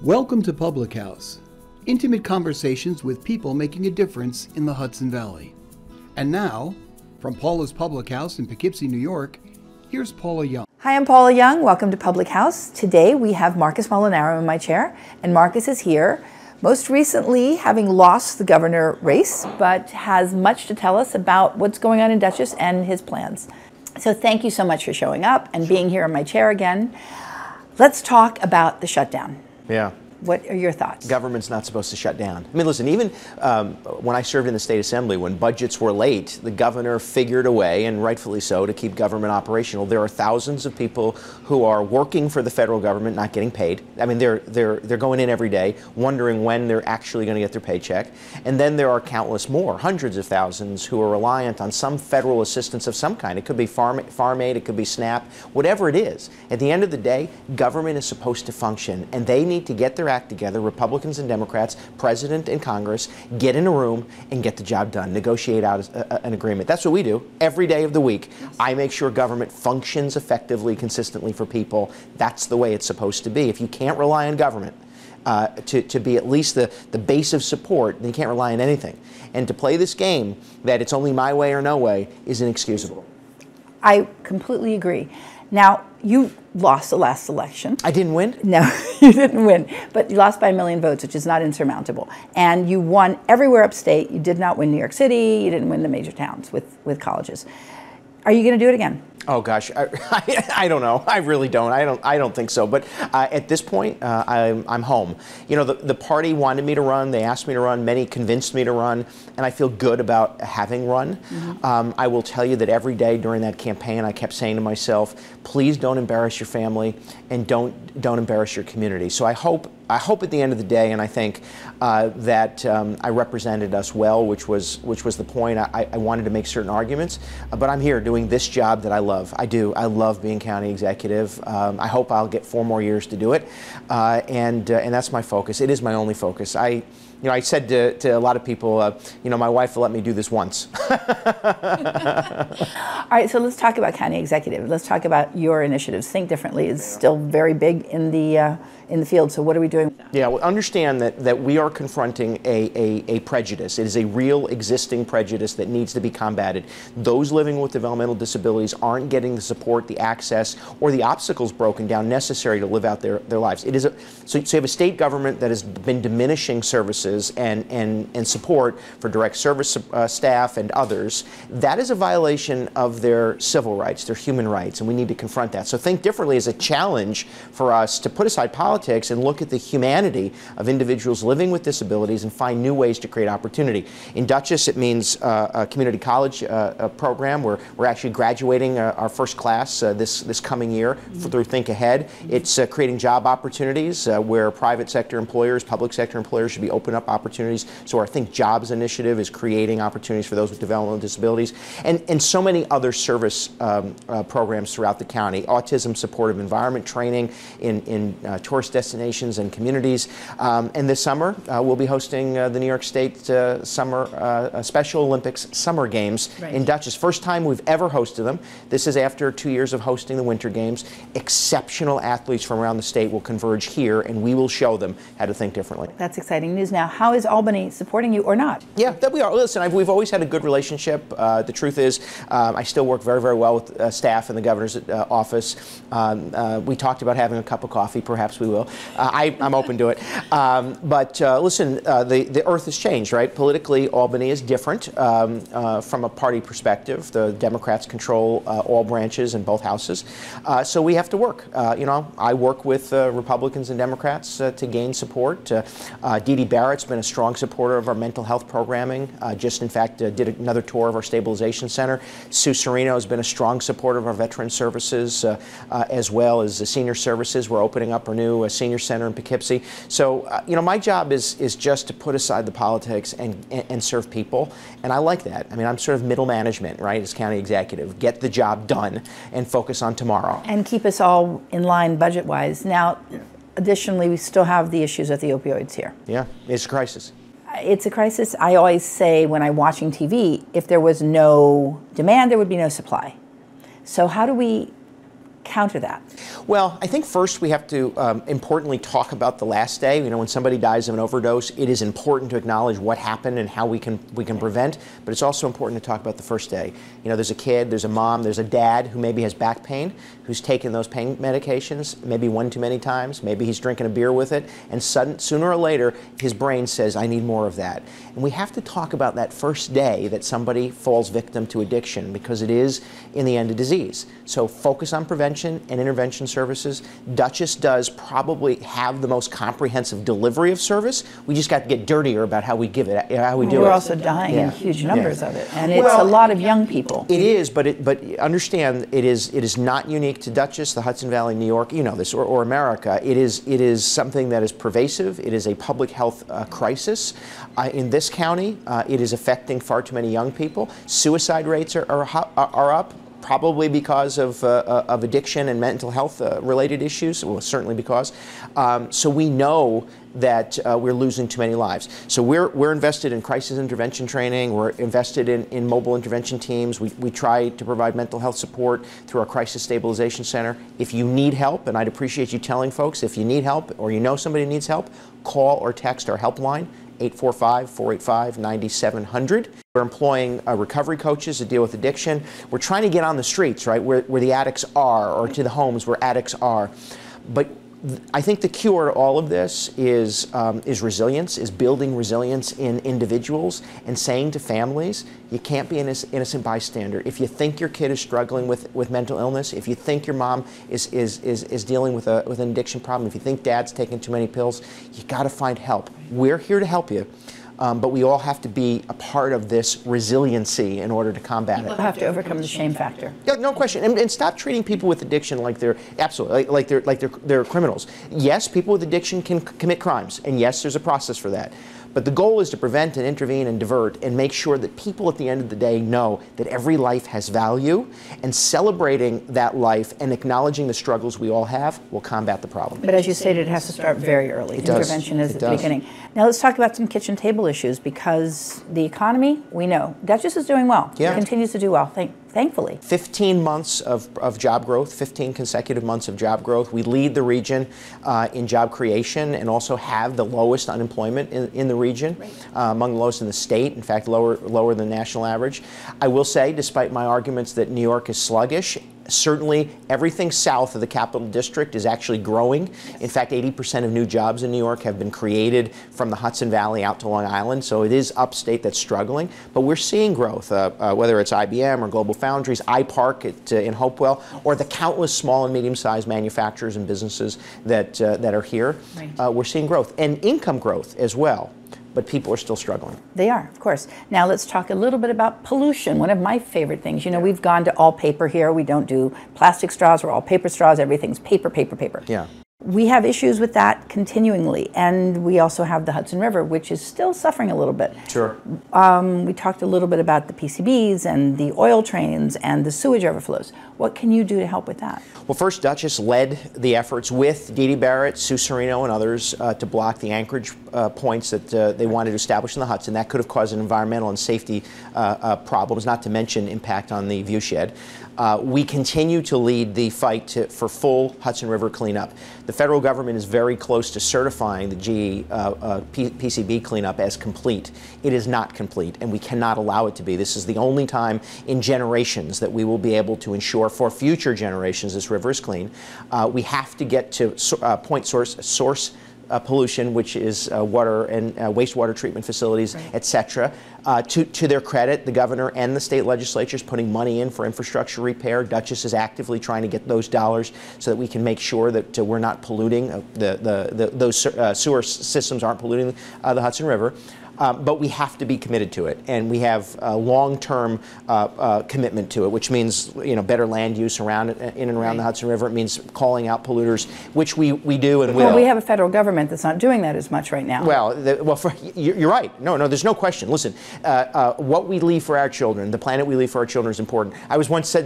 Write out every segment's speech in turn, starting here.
Welcome to Public House, intimate conversations with people making a difference in the Hudson Valley. And now, from Paula's Public House in Poughkeepsie, New York, here's Paula Young. Hi, I'm Paula Young. Welcome to Public House. Today we have Marcus Molinaro in my chair, and Marcus is here, most recently having lost the governor race, but has much to tell us about what's going on in Dutchess and his plans. So thank you so much for showing up and being here in my chair again. Let's talk about the shutdown. Yeah. What are your thoughts? Government's not supposed to shut down. I mean, listen, even when I served in the state assembly, when budgets were late, the governor figured a way, and rightfully so, to keep government operational. There are thousands of people who are working for the federal government, not getting paid. I mean, they're going in every day, wondering when they're actually going to get their paycheck. And then there are countless more, hundreds of thousands, who are reliant on some federal assistance of some kind. It could be farm aid, it could be SNAP, whatever it is. At the end of the day, government is supposed to function, and they need to get their act together, Republicans and Democrats, President and Congress, get in a room and get the job done, negotiate out an agreement. That's what we do every day of the week. Yes. I make sure government functions effectively, consistently for people. That's the way it's supposed to be. If you can't rely on government to be at least the base of support, then you can't rely on anything. And to play this game that it's only my way or no way is inexcusable. I completely agree. Now, you lost the last election. I didn't win? No, you didn't win, but you lost by 1 million votes, which is not insurmountable. And you won everywhere upstate. You did not win New York City. You didn't win the major towns with colleges. Are you going to do it again? Oh gosh, I don't know. I really don't. I don't think so. But at this point, I'm home. You know, the party wanted me to run. They asked me to run. Many convinced me to run, and I feel good about having run. Mm-hmm. I will tell you that every day during that campaign, I kept saying to myself, "Please don't embarrass your family, and don't embarrass your community." So I hope at the end of the day, and I think that I represented us well, which was the point. I wanted to make certain arguments, but I'm here doing this job that I love. I do. I love being county executive. I hope I'll get 4 more years to do it, and that's my focus. It is my only focus. I said to a lot of people, my wife will let me do this once. All right, so let's talk about county executive. Let's talk about your initiatives. Think Differently is still very big in the field. So what are we doing? Yeah, well, understand that we are confronting a prejudice. It is a real existing prejudice that needs to be combated. Those living with developmental disabilities aren't getting the support, the access, or the obstacles broken down necessary to live out their lives. It is so you have a state government that has been diminishing services and support for direct service staff and others. That is a violation of their civil rights, their human rights, and we need to confront that. So Think Differently is a challenge for us to put aside politics and look at the humanity of individuals living with disabilities and find new ways to create opportunity. In Dutchess, it means a community college program where we're actually graduating our first class this coming year through Think Ahead. It's creating job opportunities where private sector employers, public sector employers should be open up opportunities. So our Think Jobs initiative is creating opportunities for those with developmental disabilities, and so many other service programs throughout the county. Autism supportive environment training in tourist destinations and communities. And this summer, we'll be hosting the New York State Special Olympics Summer Games in Dutchess. First time we've ever hosted them. This is after 2 years of hosting the Winter Games. Exceptional athletes from around the state will converge here, and we will show them how to think differently. That's exciting news. Now, how is Albany supporting you or not? Yeah, that we are. Listen, we've always had a good relationship. The truth is, I still work very, very well with staff in the governor's office. We talked about having a cup of coffee. Perhaps we will. I'm open to it. But listen, the earth has changed, right? Politically, Albany is different from a party perspective. The Democrats control all branches in both houses. So we have to work. I work with Republicans and Democrats to gain support. Dee Dee Barrett's been a strong supporter of our mental health programming. Just, in fact, did another tour of our stabilization center. Sue Serino has been a strong supporter of our veteran services as well as the senior services. We're opening up our new senior center in Poughkeepsie. So, my job is just to put aside the politics and serve people, and I like that. I mean, I'm sort of middle management, right, as county executive. Get the job done and focus on tomorrow. And keep us all in line budget-wise. Now, additionally, we still have the issues with the opioids here. Yeah, it's a crisis. It's a crisis. I always say when I'm watching TV, if there was no demand, there would be no supply. So how do we counter that? Well, I think first we have to importantly talk about the last day. You know, when somebody dies of an overdose, it is important to acknowledge what happened and how we can prevent, but it's also important to talk about the first day. You know, there's a kid, there's a mom, there's a dad who maybe has back pain, who's taken those pain medications, maybe one too many times, maybe he's drinking a beer with it, and sooner or later his brain says, I need more of that. And we have to talk about that first day that somebody falls victim to addiction, because it is, in the end, a disease. So focus on prevention and intervention services. Dutchess does probably have the most comprehensive delivery of service. We just got to get dirtier about how we give it, how we do it. We're also dying in huge numbers of it, and it's a lot of young people. It is, but understand it is not unique to Dutchess, the Hudson Valley, New York, you know this, or America. It is something that is pervasive. It is a public health crisis. In this county, it is affecting far too many young people. Suicide rates are up, probably because of addiction and mental health related issues, well, certainly because. So we know that we're losing too many lives. So we're invested in crisis intervention training, we're invested in mobile intervention teams, we try to provide mental health support through our Crisis Stabilization Center. If you need help, and I'd appreciate you telling folks, if you need help or you know somebody needs help, call or text our helpline, 845-485-9700. We're employing recovery coaches to deal with addiction. We're trying to get on the streets, right, where the addicts are, or to the homes where addicts are. But I think the cure to all of this is resilience, is building resilience in individuals and saying to families, you can't be an innocent bystander. If you think your kid is struggling with mental illness, if you think your mom is dealing with an addiction problem, if you think dad's taking too many pills, you got to find help. We're here to help you. But we all have to be a part of this resiliency in order to combat it. We'll have to overcome the shame factor. Yeah, no question. And stop treating people with addiction like they're they're criminals. Yes, people with addiction can commit crimes, and yes, there's a process for that. But the goal is to prevent and intervene and divert and make sure that people at the end of the day know that every life has value, and celebrating that life and acknowledging the struggles we all have will combat the problem. But as you stated, it has to start very early. Intervention is at the beginning. Now let's talk about some kitchen table issues, because the economy, we know, Dutchess is doing well. Yeah. It continues to do well, thankfully. 15 months of job growth, 15 consecutive months of job growth. We lead the region in job creation and also have the lowest unemployment in the region, among the lowest in the state, in fact lower than the national average. I will say, despite my arguments that New York is sluggish, certainly everything south of the Capital District is actually growing. In fact, 80% of new jobs in New York have been created from the Hudson Valley out to Long Island, so it is upstate that's struggling. But we're seeing growth, whether it's IBM or Global Foundries, iPark in Hopewell, or the countless small and medium-sized manufacturers and businesses that are here. We're seeing growth, and income growth as well. But people are still struggling. They are, of course. Now let's talk a little bit about pollution, one of my favorite things. You know, we've gone to all paper here. We don't do plastic straws, we're all paper straws. Everything's paper, paper, paper. Yeah. We have issues with that continuingly, and we also have the Hudson River, which is still suffering a little bit. Sure. We talked a little bit about the PCBs and the oil trains and the sewage overflows. What can you do to help with that? Well, first, Dutchess led the efforts with Dee Dee Barrett, Sue Serino, and others to block the anchorage points that they wanted to establish in the Hudson. That could have caused environmental and safety problems, not to mention impact on the viewshed. We continue to lead the fight for full Hudson River cleanup. The federal government is very close to certifying the GE PCB cleanup as complete. It is not complete, and we cannot allow it to be. This is the only time in generations that we will be able to ensure for future generations this river is clean. We have to get to point source pollution, which is water and wastewater treatment facilities, etc. To their credit, the governor and the state legislatures putting money in for infrastructure repair. Dutchess is actively trying to get those dollars so that we can make sure that we're not polluting, those sewer systems aren't polluting the Hudson River. But we have to be committed to it, and we have a long-term commitment to it, which means, you know, better land use around in and around the Hudson River. It means calling out polluters, which we do and will. Well, we have a federal government that's not doing that as much right now. Well, you're right. No, there's no question. Listen, what we leave for our children, the planet we leave for our children, is important.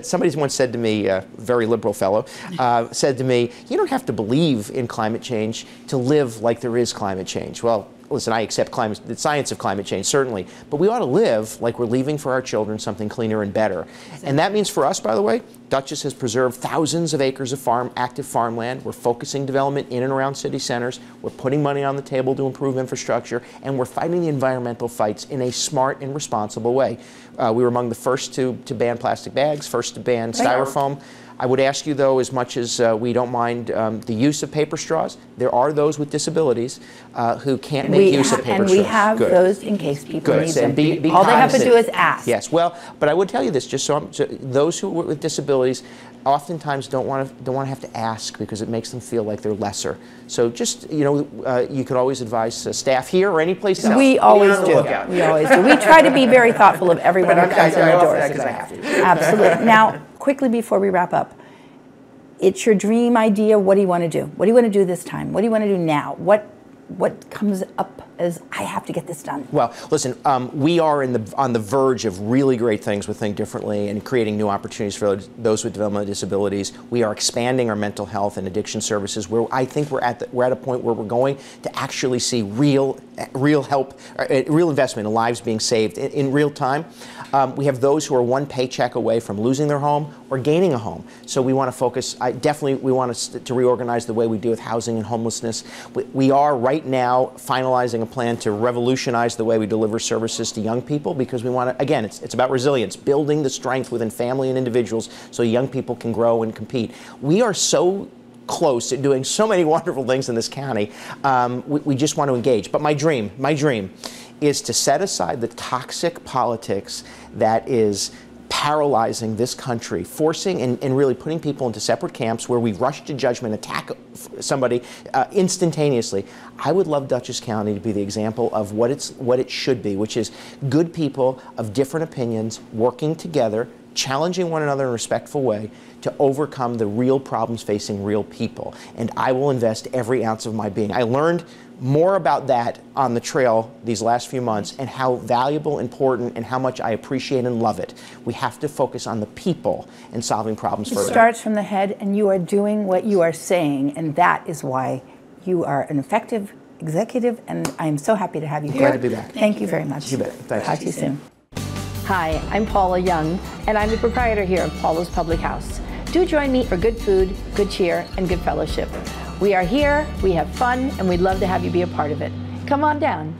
Somebody once said to me, a very liberal fellow, said to me, "You don't have to believe in climate change to live like there is climate change." Well, listen, I accept the science of climate change, certainly, but we ought to live like we're leaving for our children something cleaner and better. And that means for us, by the way, Dutchess has preserved thousands of acres of active farmland. We're focusing development in and around city centers. We're putting money on the table to improve infrastructure, and we're fighting the environmental fights in a smart and responsible way. We were among the first to ban plastic bags, first to ban styrofoam. I would ask you, though, as much as we don't mind the use of paper straws, there are those with disabilities who can't make use of paper straws. And we have those in case people need them. Be all they have to cognizant. do is ask. Yes, well, but I would tell you this, just so those who with disabilities oftentimes don't want to have to ask because it makes them feel like they're lesser. So just, you know, you could always advise staff here or any place else. We always do. We always do. We try to be very thoughtful of everyone who comes in the doors. I have to. Absolutely. Now, quickly before we wrap up, it's your dream idea. What do you want to do? What do you want to do this time? What do you want to do now? What comes up as I have to get this done? Well, listen, we are on the verge of really great things with Think Differently and creating new opportunities for those with developmental disabilities. We are expanding our mental health and addiction services, where I think we're at a point where we're going to actually see real help, real investment in lives being saved in real time. We have those who are one paycheck away from losing their home or gaining a home. So we want to focus, we want to reorganize the way we deal with housing and homelessness. We are right now finalizing a plan to revolutionize the way we deliver services to young people, because we want to, again, it's about resilience, building the strength within family and individuals so young people can grow and compete. We are so close to doing so many wonderful things in this county. We just want to engage. But my dream is to set aside the toxic politics that is paralyzing this country, forcing and really putting people into separate camps where we rush to judgment, attack somebody instantaneously. I would love Dutchess County to be the example of what it should be, which is good people of different opinions working together, challenging one another in a respectful way to overcome the real problems facing real people. And I will invest every ounce of my being. I learned more about that on the trail these last few months, and how valuable, important, and how much I appreciate and love it. We have to focus on the people and solving problems further. It starts from the head, and you are doing what you are saying, and that is why you are an effective executive, and I am so happy to have you here. Glad to be back. Thank you very much. You bet. Thanks. Talk to you soon. Hi, I'm Paula Young, and I'm the proprietor here of Paula's Public House. Do join me for good food, good cheer, and good fellowship. We are here, we have fun, and we'd love to have you be a part of it. Come on down.